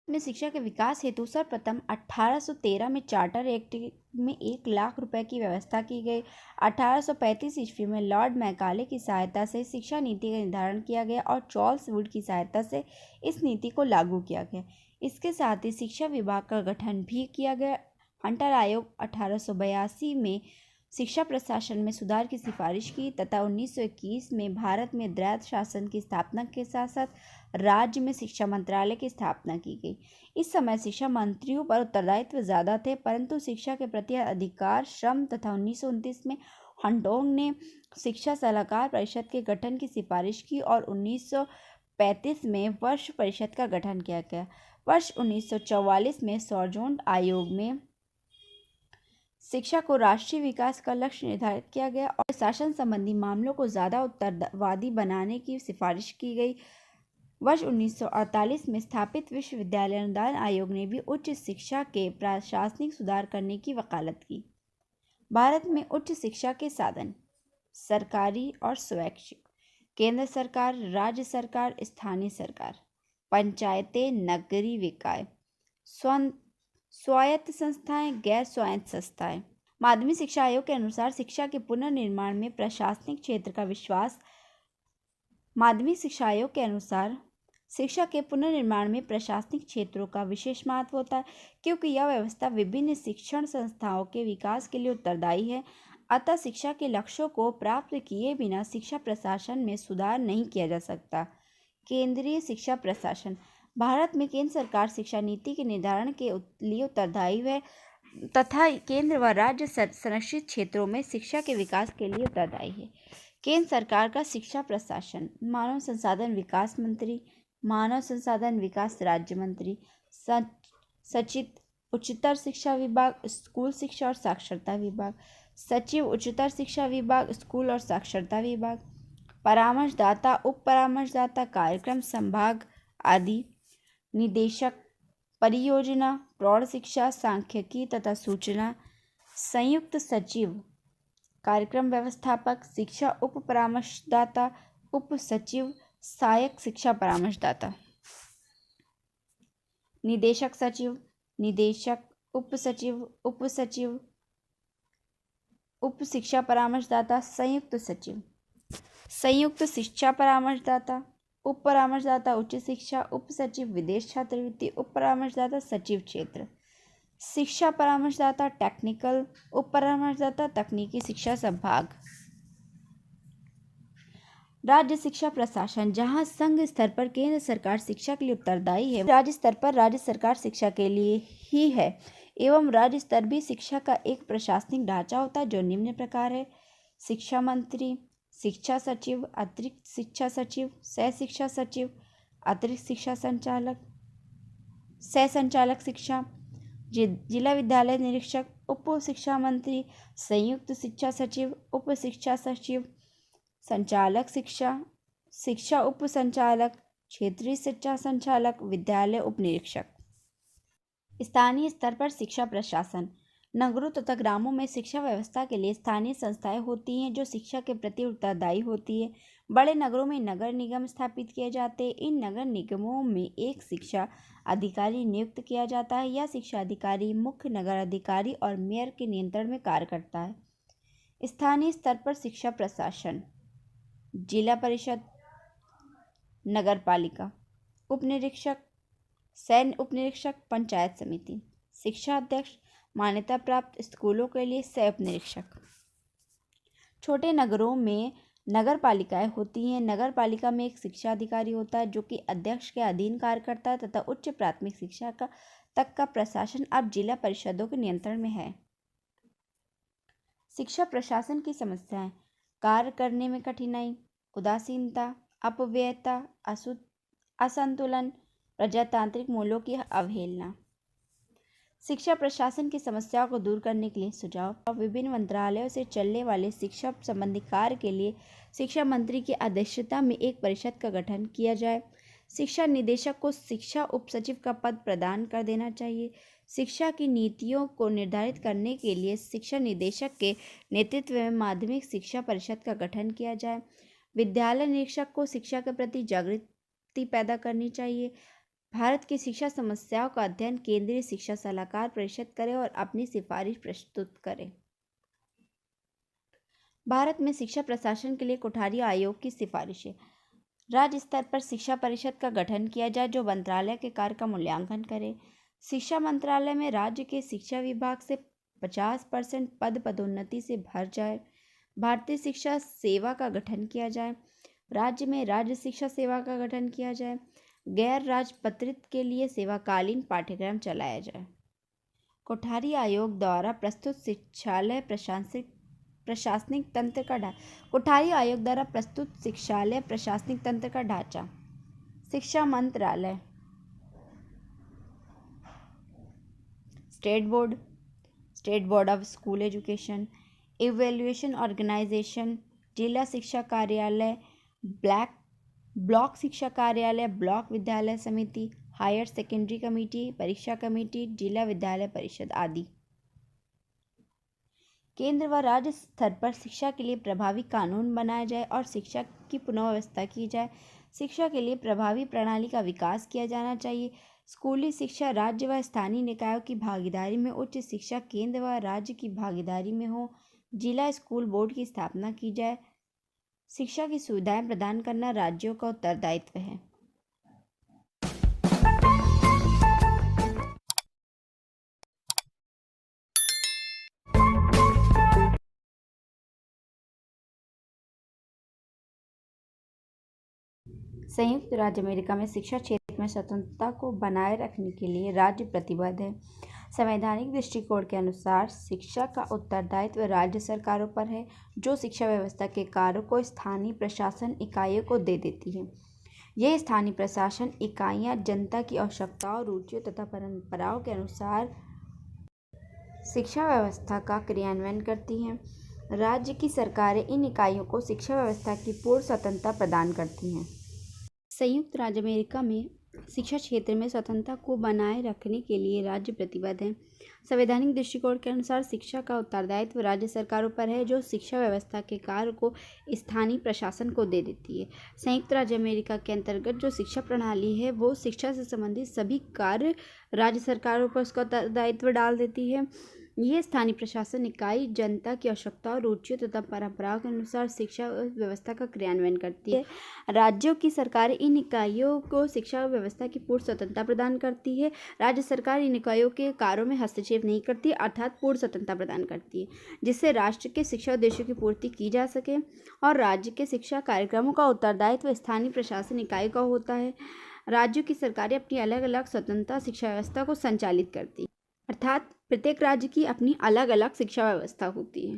में शिक्षा के विकास हेतु सर्वप्रथम 1813 में चार्टर एक्ट में 1 लाख रुपए की व्यवस्था की गई। 1835 ईस्वी में लॉर्ड मैकाले की सहायता से शिक्षा नीति का निर्धारण किया गया और चार्ल्स वुड की सहायता से इस नीति को लागू किया गया। इसके साथ ही शिक्षा विभाग का गठन भी किया गया। हंटर आयोग 1882 में शिक्षा प्रशासन में सुधार की सिफारिश की तथा 1921 में भारत में द्वैध शासन की स्थापना के साथ साथ राज्य में शिक्षा मंत्रालय की स्थापना की गई। इस समय शिक्षा मंत्रियों पर उत्तरदायित्व ज़्यादा थे, परंतु शिक्षा के प्रति अधिकार श्रम तथा 1929 में हंटोंग ने शिक्षा सलाहकार परिषद के गठन की सिफारिश की और 1935 में वर्ष परिषद का गठन किया गया। वर्ष 1944 में सॉर्जोन आयोग में शिक्षा को राष्ट्रीय विकास का लक्ष्य निर्धारित किया गया और शासन संबंधी मामलों को ज़्यादा उत्तरवादी बनाने की सिफारिश की गई। वर्ष 1948 में स्थापित विश्वविद्यालय अनुदान आयोग ने भी उच्च शिक्षा के प्रशासनिक सुधार करने की वकालत की। भारत में उच्च शिक्षा के साधन सरकारी और स्वैच्छिक, केंद्र सरकार, राज्य सरकार, स्थानीय सरकार, पंचायतें, नगरीय निकाय, स्वायत्त संस्थाएं, गैर स्वायत्त संस्थाएं। माध्यमिक शिक्षा आयोग के अनुसार शिक्षा के पुनर्निर्माण में प्रशासनिक क्षेत्र का विश्वास। माध्यमिक शिक्षा आयोग के अनुसार शिक्षा के पुनर्निर्माण में प्रशासनिक क्षेत्रों का विशेष महत्व होता है, क्योंकि यह व्यवस्था विभिन्न शिक्षण संस्थाओं के विकास के लिए उत्तरदायी है। अतः शिक्षा के लक्ष्यों को प्राप्त किए बिना शिक्षा प्रशासन में सुधार नहीं किया जा सकता। केंद्रीय शिक्षा प्रशासन। भारत में केंद्र सरकार शिक्षा नीति के निर्धारण के लिए उत्तरदायी है तथा केंद्र व राज्य संरक्षित क्षेत्रों में शिक्षा के विकास के लिए उत्तरदायी है। केंद्र सरकार का शिक्षा प्रशासन। मानव संसाधन विकास मंत्री, मानव संसाधन विकास राज्य मंत्री, सचिव उच्चतर शिक्षा विभाग, स्कूल शिक्षा और साक्षरता विभाग, सचिव उच्चतर शिक्षा विभाग, स्कूल और साक्षरता विभाग, परामर्शदाता, उप परामर्शदाता, कार्यक्रम संभाग आदि, निदेशक परियोजना, प्रौढ़ शिक्षा, सांख्यिकी तथा सूचना, संयुक्त सचिव, कार्यक्रम व्यवस्थापक, शिक्षा उप परामर्शदाता, उप सचिव, सहायक शिक्षा परामर्शदाता, निदेशक सचिव, निदेशक, उप सचिव, उप सचिव, उप शिक्षा परामर्शदाता, संयुक्त सचिव, संयुक्त शिक्षा परामर्शदाता, उप परामर्शदाता उच्च शिक्षा, उप सचिव विदेश छात्रवृत्ति, उप परामर्शदाता सचिव क्षेत्र, शिक्षा परामर्शदाता टेक्निकल, उप परामर्शदाता तकनीकी शिक्षा संभाग। राज्य शिक्षा प्रशासन। जहां संघ स्तर पर केंद्र सरकार शिक्षा के लिए उत्तरदायी है, राज्य स्तर पर राज्य सरकार शिक्षा के लिए ही है एवं राज्य स्तर भी शिक्षा का एक प्रशासनिक ढांचा होता है जो निम्न प्रकार है। शिक्षा मंत्री, शिक्षा सचिव, अतिरिक्त शिक्षा सचिव, सह शिक्षा सचिव, अतिरिक्त शिक्षा संचालक, सह संचालक शिक्षा, जिला विद्यालय निरीक्षक, उप शिक्षा मंत्री, संयुक्त शिक्षा सचिव, उप शिक्षा सचिव, संचालक शिक्षा, शिक्षा उप संचालक, क्षेत्रीय शिक्षा संचालक, विद्यालय उप निरीक्षक। स्थानीय स्तर पर शिक्षा प्रशासन। नगरों तथा ग्रामों में शिक्षा व्यवस्था के लिए स्थानीय संस्थाएं होती हैं जो शिक्षा के प्रति उत्तरदायी होती है। बड़े नगरों में नगर निगम स्थापित किए जाते हैं। इन नगर निगमों में एक शिक्षा अधिकारी नियुक्त किया जाता है। यह शिक्षा अधिकारी मुख्य नगर अधिकारी और मेयर के नियंत्रण में कार्य करता है। स्थानीय स्तर पर शिक्षा प्रशासन। जिला परिषद, नगर पालिका, उप निरीक्षक, सैन्य उप निरीक्षक, पंचायत समिति, शिक्षा अध्यक्ष, मान्यता प्राप्त स्कूलों के लिए सह उप निरीक्षक। छोटे नगरों में नगर पालिकाएं होती हैं। नगर पालिका में एक शिक्षा अधिकारी होता है जो कि अध्यक्ष के अधीन कार्य करता है तथा उच्च प्राथमिक शिक्षा तक का प्रशासन अब जिला परिषदों के नियंत्रण में है। शिक्षा प्रशासन की समस्याएं। कार्य करने में कठिनाई, उदासीनता, अपव्ययता, असंतुलन, प्रजातांत्रिक मूल्यों की अवहेलना। शिक्षा प्रशासन की समस्याओं को दूर करने के लिए सुझाव। विभिन्न मंत्रालयों से चलने वाले शिक्षा संबंधी कार्य के लिए शिक्षा मंत्री की अध्यक्षता में एक परिषद का गठन किया जाए। शिक्षा निदेशक को शिक्षा उप सचिव का पद प्रदान कर देना चाहिए। शिक्षा की नीतियों को निर्धारित करने के लिए शिक्षा निदेशक के नेतृत्व में माध्यमिक शिक्षा परिषद का गठन किया जाए। विद्यालय निरीक्षक को शिक्षा के प्रति जागृति पैदा करनी चाहिए। भारत की शिक्षा समस्याओं का अध्ययन केंद्रीय शिक्षा सलाहकार परिषद करे और अपनी सिफारिश प्रस्तुत करे। भारत में शिक्षा प्रशासन के लिए कोठारी आयोग की सिफारिशें। राज्य स्तर पर शिक्षा परिषद का गठन किया जाए जो मंत्रालय के कार्य का मूल्यांकन करे। शिक्षा मंत्रालय में राज्य के शिक्षा विभाग से 50% पद पदोन्नति से भर जाए। भारतीय शिक्षा सेवा का गठन किया जाए। राज्य में राज्य शिक्षा सेवा का गठन किया जाए। गैर राजपत्रित के लिए सेवाकालीन पाठ्यक्रम चलाया जाए। कोठारी आयोग द्वारा प्रस्तुत शिक्षालय प्रशासनिक तंत्र का ढांचा। कोठारी आयोग द्वारा प्रस्तुत शिक्षालय प्रशासनिक तंत्र का ढांचा। शिक्षा मंत्रालय, state board of school education, evaluation organisation, जिला शिक्षा कार्यालय, ब्लॉक शिक्षा कार्यालय, ब्लॉक विद्यालय समिति, हायर सेकेंडरी कमेटी, परीक्षा कमेटी, जिला विद्यालय परिषद आदि। केंद्र व राज्य स्तर पर शिक्षा के लिए प्रभावी कानून बनाया जाए और शिक्षा की पुनर्व्यवस्था की जाए। शिक्षा के लिए प्रभावी प्रणाली का विकास किया जाना चाहिए। स्कूली शिक्षा राज्य व स्थानीय निकायों की भागीदारी में, उच्च शिक्षा केंद्र व राज्य की भागीदारी में हो। जिला स्कूल बोर्ड की स्थापना की जाए। शिक्षा की सुविधाएं प्रदान करना राज्यों का उत्तरदायित्व है। संयुक्त राज्य अमेरिका में शिक्षा क्षेत्र में स्वतंत्रता को बनाए रखने के लिए राज्य प्रतिबद्ध है। संवैधानिक दृष्टिकोण के अनुसार शिक्षा का उत्तरदायित्व राज्य सरकारों पर है, जो शिक्षा व्यवस्था के कार्यों को स्थानीय प्रशासन इकाइयों को दे देती है। ये स्थानीय प्रशासन इकाइयां जनता की आवश्यकताओं, रुचियों तथा परंपराओं के अनुसार शिक्षा व्यवस्था का क्रियान्वयन करती हैं। राज्य की सरकारें इन इकाइयों को शिक्षा व्यवस्था की पूर्ण स्वतंत्रता प्रदान करती हैं। संयुक्त राज्य अमेरिका में शिक्षा क्षेत्र में स्वतंत्रता को बनाए रखने के लिए राज्य प्रतिबद्ध हैं। संवैधानिक दृष्टिकोण के अनुसार शिक्षा का उत्तरदायित्व राज्य सरकारों पर है, जो शिक्षा व्यवस्था के कार्य को स्थानीय प्रशासन को दे देती है। संयुक्त राज्य अमेरिका के अंतर्गत जो शिक्षा प्रणाली है वो शिक्षा से संबंधित सभी कार्य राज्य सरकारों पर उसका उत्तरदायित्व डाल देती है। ये स्थानीय प्रशासन इकाई जनता की आवश्यकताओं, रुचियों तथा परंपराओं के अनुसार शिक्षा व्यवस्था का क्रियान्वयन करती है। राज्यों की सरकारें इन इकाइयों को शिक्षा व्यवस्था की पूर्ण स्वतंत्रता प्रदान करती है। राज्य सरकार इन इकाइयों के कार्यों में हस्तक्षेप नहीं करती, अर्थात पूर्ण स्वतंत्रता प्रदान करती है, जिससे राष्ट्र के शिक्षा उद्देश्यों की पूर्ति की जा सके। और राज्य के शिक्षा कार्यक्रमों का उत्तरदायित्व स्थानीय प्रशासन इकाई का होता है। राज्यों की सरकारें अपनी अलग अलग स्वतंत्रता शिक्षा व्यवस्था को संचालित करती, अर्थात प्रत्येक राज्य की अपनी अलग अलग शिक्षा व्यवस्था होती है।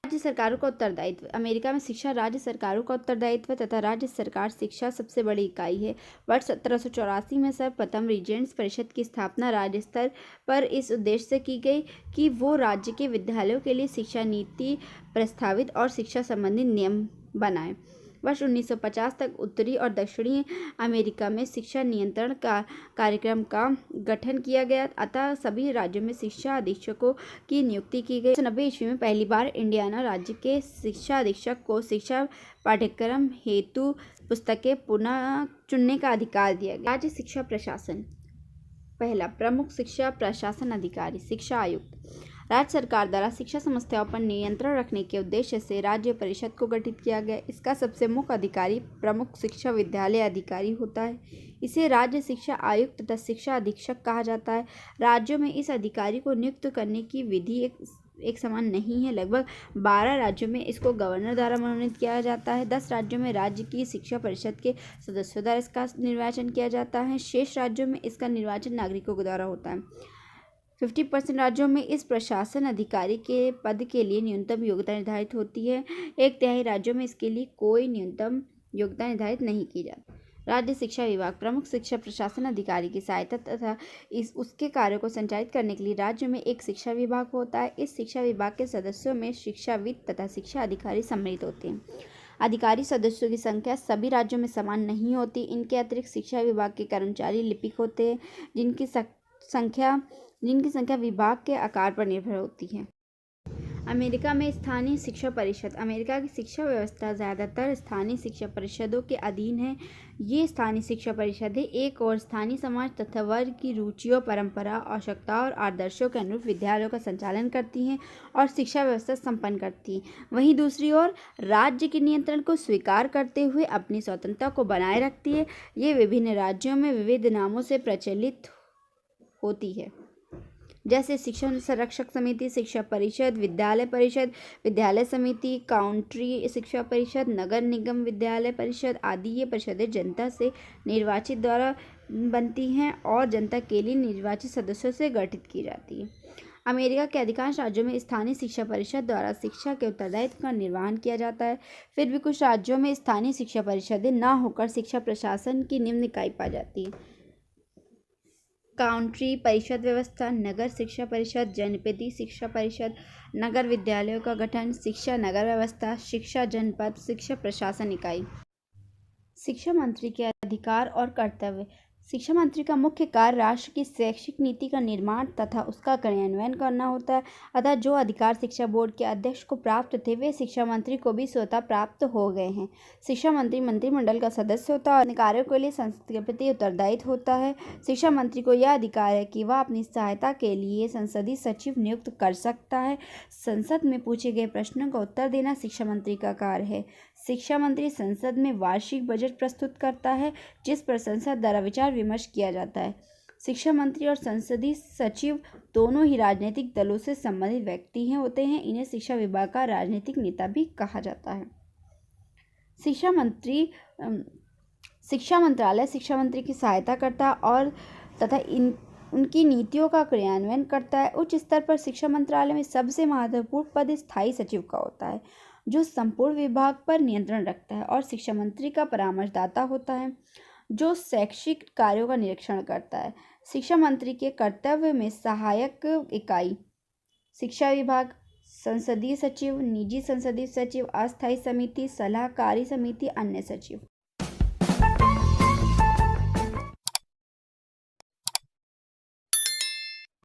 राज्य सरकारों का उत्तरदायित्व। अमेरिका में शिक्षा राज्य सरकारों का उत्तरदायित्व तथा राज्य सरकार शिक्षा सबसे बड़ी इकाई है। वर्ष 1784 में सर्वप्रथम रीजेंट्स परिषद की स्थापना राज्य स्तर पर इस उद्देश्य से की गई कि वो राज्य के विद्यालयों के लिए शिक्षा नीति प्रस्तावित और शिक्षा संबंधी नियम बनाए। वर्ष 1950 तक उत्तरी और दक्षिणी अमेरिका में शिक्षा नियंत्रण का कार्यक्रम का गठन किया गया, अतः सभी राज्यों में शिक्षा अधीक्षकों की नियुक्ति की गई। 1990 ईस्वी में पहली बार इंडियाना राज्य के शिक्षा अधीक्षक को शिक्षा पाठ्यक्रम हेतु पुस्तकें पुनः चुनने का अधिकार दिया गया। राज्य शिक्षा प्रशासन। पहला, प्रमुख शिक्षा प्रशासन अधिकारी, शिक्षा आयुक्त। राज्य सरकार द्वारा शिक्षा संस्थाओं पर नियंत्रण रखने के उद्देश्य से राज्य परिषद को गठित किया गया। इसका सबसे मुख्य अधिकारी प्रमुख शिक्षा विद्यालय अधिकारी होता है। इसे राज्य शिक्षा आयुक्त तथा शिक्षा अधीक्षक कहा जाता है। राज्यों में इस अधिकारी को नियुक्त करने की विधि एक समान नहीं है। लगभग 12 राज्यों में इसको गवर्नर द्वारा मनोनीत किया जाता है। 10 राज्यों में राज्य की शिक्षा परिषद के सदस्यों द्वारा इसका निर्वाचन किया जाता है। शेष राज्यों में इसका निर्वाचन नागरिकों के द्वारा होता है। 50% राज्यों में इस प्रशासन अधिकारी के पद के लिए न्यूनतम योग्यता निर्धारित होती है। 1/3 राज्यों में इसके लिए कोई न्यूनतम योग्यता निर्धारित नहीं की जाती। राज्य शिक्षा विभाग। प्रमुख शिक्षा प्रशासन अधिकारी की सहायता तथा उसके कार्यों को संचालित करने के लिए राज्य में एक शिक्षा विभाग होता है। इस शिक्षा विभाग के सदस्यों में शिक्षाविद तथा शिक्षा अधिकारी सम्मिलित होते हैं। अधिकारी सदस्यों की संख्या सभी राज्यों में समान नहीं होती। इनके अतिरिक्त शिक्षा विभाग के कर्मचारी लिपिक होते हैं, जिनकी संख्या विभाग के आकार पर निर्भर होती है। अमेरिका में स्थानीय शिक्षा परिषद। अमेरिका की शिक्षा व्यवस्था ज़्यादातर स्थानीय शिक्षा परिषदों के अधीन है। ये स्थानीय शिक्षा परिषदें एक और स्थानीय समाज तथा वर्ग की रुचियों, परंपरा, आवश्यकताओं और आदर्शों के अनुरूप विद्यालयों का संचालन करती हैं और शिक्षा व्यवस्था संपन्न करती हैं। वहीं दूसरी ओर राज्य के नियंत्रण को स्वीकार करते हुए अपनी स्वतंत्रता को बनाए रखती है। ये विभिन्न राज्यों में विविध नामों से प्रचलित होती है, जैसे शिक्षा संरक्षक समिति, शिक्षा परिषद, विद्यालय समिति, काउंटी शिक्षा परिषद, नगर निगम विद्यालय परिषद आदि। ये परिषदें जनता से निर्वाचित द्वारा बनती हैं और जनता के लिए निर्वाचित सदस्यों से गठित की जाती है। अमेरिका के अधिकांश राज्यों में स्थानीय शिक्षा परिषद द्वारा शिक्षा के उत्तरदायित्व का निर्वहन किया जाता है। फिर भी कुछ राज्यों में स्थानीय शिक्षा परिषदें न होकर शिक्षा प्रशासन की निम्न इकाई पाई जाती है: काउंटी परिषद व्यवस्था, नगर शिक्षा परिषद, जनपदीय शिक्षा परिषद, नगर विद्यालयों का गठन, शिक्षा नगर व्यवस्था, शिक्षा जनपद, शिक्षा प्रशासन इकाई। शिक्षा मंत्री के अधिकार और कर्तव्य। शिक्षा मंत्री का मुख्य कार्य राष्ट्र की शैक्षिक नीति का निर्माण तथा उसका कार्यान्वयन करना होता है। अतः जो अधिकार शिक्षा बोर्ड के अध्यक्ष को प्राप्त थे वे शिक्षा मंत्री को भी स्वतः प्राप्त हो गए हैं। शिक्षा मंत्री मंत्रिमंडल का सदस्य होता है और अपने कार्यों के लिए संसद के प्रति उत्तरदायी होता है। शिक्षा मंत्री को यह अधिकार है कि वह अपनी सहायता के लिए संसदीय सचिव नियुक्त कर सकता है। संसद में पूछे गए प्रश्नों का उत्तर देना शिक्षा मंत्री का कार्य है। शिक्षा मंत्री संसद में वार्षिक बजट प्रस्तुत करता है, जिस पर संसद द्वारा विचार विमर्श किया जाता है। शिक्षा मंत्री और संसदीय सचिव दोनों ही राजनीतिक दलों से संबंधित व्यक्ति होते हैं। इन्हें शिक्षा विभाग का राजनीतिक नेता भी कहा जाता है। शिक्षा मंत्रालय शिक्षा मंत्री की सहायता करता है और तथा उनकी नीतियों का क्रियान्वयन करता है। उच्च स्तर पर शिक्षा मंत्रालय में सबसे महत्वपूर्ण पद स्थायी सचिव का होता है, जो संपूर्ण विभाग पर नियंत्रण रखता है और शिक्षा मंत्री का परामर्शदाता होता है, जो शैक्षिक कार्यों का निरीक्षण करता है। शिक्षा मंत्री के कर्तव्य में सहायक इकाई, शिक्षा विभाग, संसदीय सचिव, निजी संसदीय सचिव, अस्थायी समिति, सलाहकारी समिति, अन्य सचिव।